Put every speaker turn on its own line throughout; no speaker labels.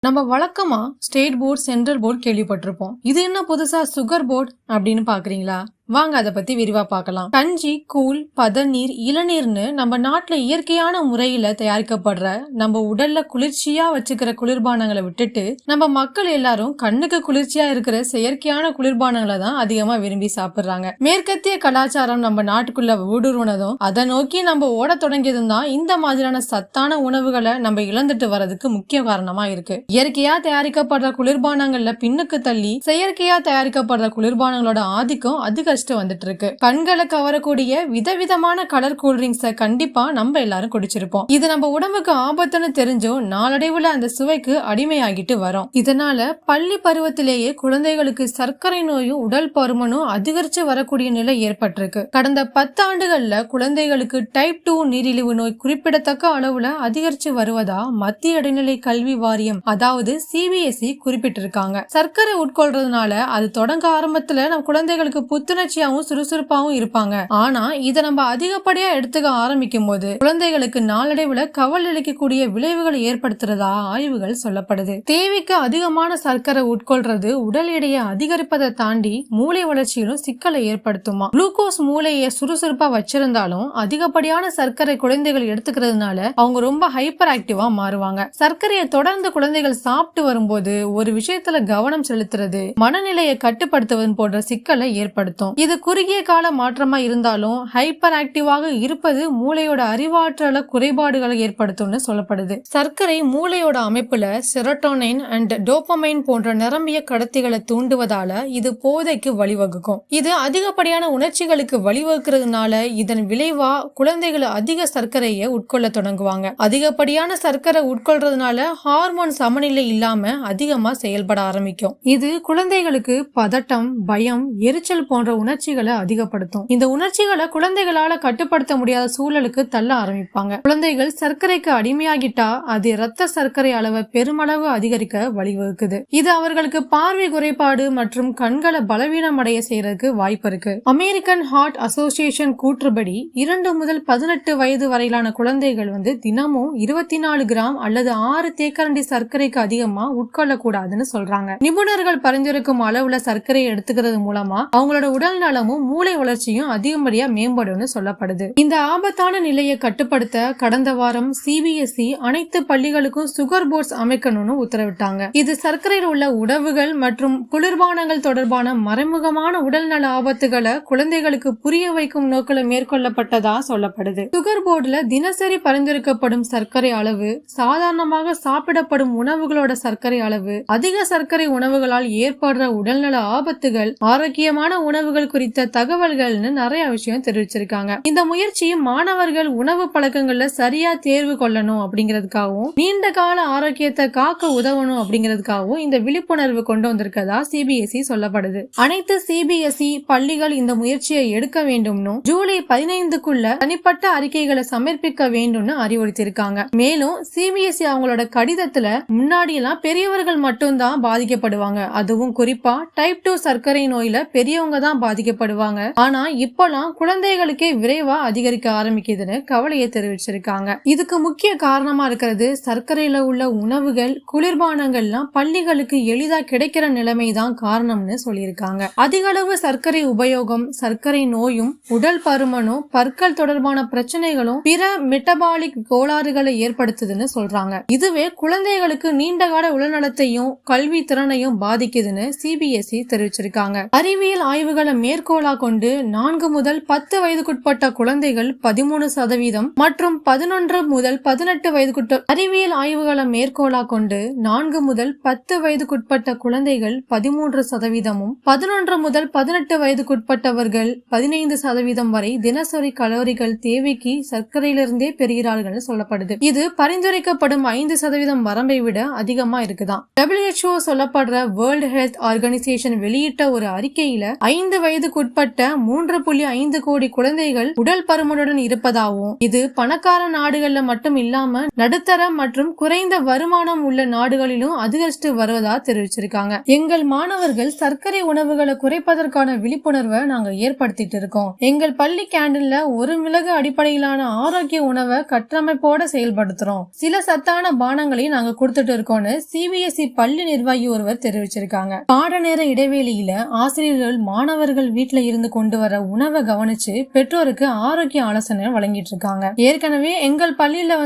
நம்ம வழக்கமா state board, central board கேள்விப்பட்டிருப்போம். இது என்ன புதுசா சுகர் போர்ட் அப்படின்னு பாக்குறீங்களா? வாங்க அதை பத்தி விரிவா பார்க்கலாம். கஞ்சி, கூழ், பதநீர், இளநீர்னு நம்ம நாட்டுல இயற்கையான முறையில தயாரிக்கப்படுற நம்ம உடல்ல குளிர்ச்சியா வச்சுக்கிற குளிர்பானங்களை விட்டுட்டு நம்ம மக்கள் எல்லாரும் கண்ணுக்கு குளிர்ச்சியா இருக்கிற செயற்கையான குளிர்பானங்களை தான் அதிகமா விரும்பி சாப்பிடுறாங்க. மேற்கத்திய கலாச்சாரம் நம்ம நாட்டுக்குள்ள ஊடுருவனதும் அதை நோக்கி நம்ம ஓட தொடங்கியதும் தான் இந்த மாதிரியான சத்தான உணவுகளை நம்ம இழந்துட்டு வர்றதுக்கு முக்கிய காரணமா இருக்கு. இயற்கையா தயாரிக்கப்படுற குளிர்பானங்கள்ல பின்னுக்கு தள்ளி செயற்கையா தயாரிக்கப்படுற குளிர்பானங்களோட ஆதிக்கம் அதிக வந்துட்டு இருக்கு. கண்களை கவரக்கூடிய விதவிதமான கலர் கூல்ட்ரிங்க்ஸ கண்டிப்பா நம்ம எல்லாரும் குடிச்சிருப்போம். இது நம்ம உடம்புக்கு ஆபத்துன்னு தெரிஞ்சும் நாளடைவுல அந்த சுவைக்கு அடிமையாகிட்டு வரோம். இதனால பள்ளி பருவத்திலேயே குழந்தைகளுக்கு சர்க்கரை நோயும் உடல் பருமனும் அதிகரிச்சு வரக்கூடிய நிலை ஏற்பட்டிருக்கு. கடந்த 10 ஆண்டுகள்ல குழந்தைகளுக்கு டைப் 2 நீரிழிவு நோய் குறிப்பிடத்தக்க அளவுல அதிகரிச்சு வருவதா மத்திய இடைநிலை கல்வி வாரியம் அதாவது CBSE குறிப்பிட்டிருக்காங்க. சர்க்கரை உட்கொள்றதுனால அது தொடங்க ஆரம்பத்துல நம்ம குழந்தைகளுக்கு புத்துணர்ச்சியாவும் சுறுசுறுப்பாவும் இருப்பாங்க. ஆனா இதை நம்ம அதிகப்படியா எடுத்துக்க ஆரம்பிக்கும் போது குழந்தைகளுக்கு நாளடைவுல கவலையளிக்கக்கூடிய விளைவுகளை ஏற்படுத்துறதா ஆய்வுகள் சொல்லப்படுது. தேவைக்கு அதிகமான சர்க்கரை உட்கொள்றது உடல் எடையை அதிகரிப்பதை தாண்டி மூளை வளர்ச்சியிலும் சிக்கலை ஏற்படுத்துமா. குளுக்கோஸ் மூளையை சுறுசுறுப்பா வச்சிருந்தாலும் அதிகப்படியான சர்க்கரை குழந்தைகள் எடுத்துக்கிறதுனால அவங்க ரொம்ப ஹைப்பர் ஆக்டிவா மாறுவாங்க. சர்க்கரையை தொடர்ந்து குழந்தைகள் சாப்பிட்டு வரும்போது ஒரு விஷயத்துல கவனம் செலுத்துறது மனநிலையை கட்டுப்படுத்துவது போன்ற சிக்கலை ஏற்படுத்தும். இது குறுகிய கால மாற்றமா இருந்தாலும் ஹைப்பர் ஆக்டிவாக இருப்பது மூளையோட அறிவாற்றல குறைபாடுகளை ஏற்படுத்தும்னு சொல்லப்படுது. சர்க்கரை மூளையோட அமைப்புல செரோட்டோனின் அண்ட் டோபமைன் போன்ற நிரம்பிய கடத்திகளை தூண்டுவதால இது போதைக்கு வழிவகுக்கும். இது அதிகப்படியான உணர்ச்சிகளுக்கு வழிவகுக்கிறதுனால இதன் விளைவா குழந்தைகள் அதிக சர்க்கரையை உட்கொள்ள தொடங்குவாங்க. அதிகப்படியான சர்க்கரை உட்கொள்றதுனால ஹார்மோன் சமநிலை இல்லாம அதிகமா செயல்பட ஆரம்பிக்கும். இது குழந்தைகளுக்கு பதட்டம், பயம், எரிச்சல் போன்ற உணர்ச்சிகளை அதிகப்படுத்தும். இந்த உணர்ச்சிகளை குழந்தைகளால கட்டுப்படுத்த முடியாத சூழலுக்கு தள்ள ஆரம்பிப்பாங்க. குழந்தைகள் சர்க்கரைக்கு அடிமையாகிட்டா அது இரத்த சர்க்கரை அளவை பெருமளவு அதிகரிக்க வழிவகுக்குது. இது அவர்களுக்கு பார்வை குறைபாடு மற்றும் கண்களை பலவீனம் அடைய செய்யறதுக்கு வாய்ப்பு இருக்கு. அமெரிக்கன் ஹார்ட் அசோசியேஷன் கூற்றுப்படி 2 முதல் 18 வயது வரையிலான குழந்தைகள் தினமும் 24 கிராம் அல்லது 6 தேக்கரண்டி சர்க்கரைக்கு அதிகமா உட்கொள்ள கூடாதுன்னு சொல்றாங்க. நிபுணர்கள் பரிந்துரைக்கும் அளவுல சர்க்கரை எடுத்துக்கிறது மூலமா அவங்களோட உடல் நலமும் மூளை வளர்ச்சியும் அதிகப்படியா மேம்படும் சொல்லப்படுது. இந்த ஆபத்தான நிலையை கட்டுப்படுத்த கடந்த வாரம் CBSE அனைத்து பள்ளிகளுக்கும் சுகர் போர்ட்ஸ் அமைக்கணும்னு உத்தரவிட்டாங்க. இது சர்க்கரையில் உள்ள உணவுகள் மற்றும் குளிர்பானங்கள் தொடர்பான மறைமுகமான உடல் நல ஆபத்துகளை குழந்தைகளுக்கு புரிய வைக்கும் நோக்கில மேற்கொள்ளப்பட்டதா சொல்லப்படுது. சுகர் போர்டுல தினசரி பரிந்துரைக்கப்படும் சர்க்கரை அளவு, சாதாரணமாக சாப்பிடப்படும் உணவுகளோட சர்க்கரை அளவு, அதிக சர்க்கரை உணவுகளால் ஏற்படுற உடல்நல ஆபத்துகள், ஆரோக்கியமான உணவுகள் குறித்த தகவல்கள்னு நிறைய விஷயம் தெரிவிச்சிருக்காங்க. இந்த முயற்சி மாணவர்கள் உணவு பழக்கங்கள்ல சரியா தேர்வு கொள்ளணும் அப்படிங்கிறதுக்காகவும் நீண்ட கால ஆரோக்கியத்தை காக்க உதவணும் அப்படிங்கிறதுக்காகவும் இந்த விழிப்புணர்வு கொண்டு வந்திருக்கதா CBSE சொல்லப்படுது. அனைத்து CBSE பள்ளிகள் இந்த முயற்சியை எடுக்க வேண்டும்னு ஜூலை 15க்குள்ள தனிப்பட்ட அறிக்கைகளை சமர்ப்பிக்க வேண்டும்னு அறிவுறுத்திருக்காங்க. மேலும் CBSE அவங்களோட கடிதத்துல முன்னாடி எல்லாம் பெரியவர்கள் மட்டும்தான் பாதிக்கப்படுவாங்க, அதுவும் குறிப்பா டைப் 2 சர்க்கரை நோயில பெரியவங்க தான் பாதிக்கப்படுவாங்க. ஆனா இப்பெல்லாம் குழந்தைகளுக்கே விரைவா அதிகரிக்க ஆரம்பிக்குதுன்னு கவலையை தெரிவிச்சிருக்காங்க. இதுக்கு முக்கிய காரணமா இருக்கிறது சர்க்கரையில உள்ள உணவுகள், குளிர்பானங்கள்லாம் பள்ளிகளுக்கு எளிதா கிடைக்கிற நிலைமைதான் காரணம்னு சொல்லியிருக்காங்க. அதிக அளவு சர்க்கரை உபயோகம் சர்க்கரை நோயும், உடல் பருமனும், பற்கள் தொடர்பான பிரச்சனைகளும், பிற மெட்டபாலிக் கோளாறுகளை ஏற்படுத்துதுன்னு சொல்றாங்க. இதுவே குழந்தைகளுக்கு நீண்டகால உடல்நலத்தையும் கல்வி திறனையும் பாதிக்குதுன்னு CBSE தெரிவிச்சிருக்காங்க. அறிவியல் ஆய்வுகளை மேற்கோளா கொண்டு 4 முதல் 10 வயதுக்குட்பட்ட குழந்தைகள் 13% மற்றும் 11 முதல் 18 வயதுக்குட்பட்ட அறிவியல் ஆய்வுகளை மேற்கோளா கொண்டு 4 முதல் 10 வயதுக்குட்பட்ட குழந்தைகள் 13%, 11 முதல் 18 வயதுக்குட்பட்டவர்கள் 15% வரை தினசரி கலோரிகள் தேவைக்கு சர்க்கரையிலிருந்தே பெறுகிறார்கள் சொல்லப்படுது. இது பரிந்துரைக்கப்படும் 5% வரம்பை விட அதிகமா இருக்குதான். WHO சொல்லப்படுற வேர்ல்ட் ஹெல்த் ஆர்கனைசேஷன் வெளியிட்ட ஒரு அறிக்கையில 5 வயதுக்குட்பட்ட 3.5 கோடி குழந்தைகள் உடல் பருமனுடன் இருப்பதாகவும், இது பணக்கார நாடுகள்ல மட்டும் இல்லாம நடுத்தர மற்றும் குறைந்த வருமானம் உள்ள நாடுகளிலும் அதிகரித்து வருவதா தெரிவிச்சிருக்காங்க. எங்கள் மாணவர்கள் சர்க்கரை உணவுகளை குறைப்பதற்கான விழிப்புணர்வை நாங்க ஏற்படுத்திட்டு இருக்கோம். எங்கள் பள்ளி கேண்டீன்ல ஒரு மிளகு அடிப்படையிலான ஆரோக்கிய உணவை கட்டமைப்போட செயல்படுத்துறோம். சில சத்தான பானங்களையும் நாங்க கொடுத்துட்டு இருக்கோம்னு CBSE பள்ளி நிர்வாகி ஒருவர் தெரிவிச்சிருக்காங்க. பாட நேர இடைவெளியில ஆசிரியர்கள் மாணவர்கள் வீட்டுல இருந்து கொண்டு வர உணவை கவனிச்சு பெற்றோருக்கு ஆரோக்கிய ஆலோசனை வழங்கிட்டு இருக்காங்க. ஏற்கனவே எங்கள் பள்ளியில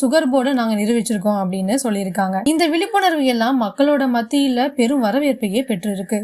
சுகர் போர்டை நாங்க நிரூபிச்சிருக்கோம் அப்படின்னு சொல்லியிருக்காங்க. இந்த விழிப்புணர்வு எல்லாம் மக்களோட மத்தியில பெரும் வரவேற்பையே பெற்றிருக்கு.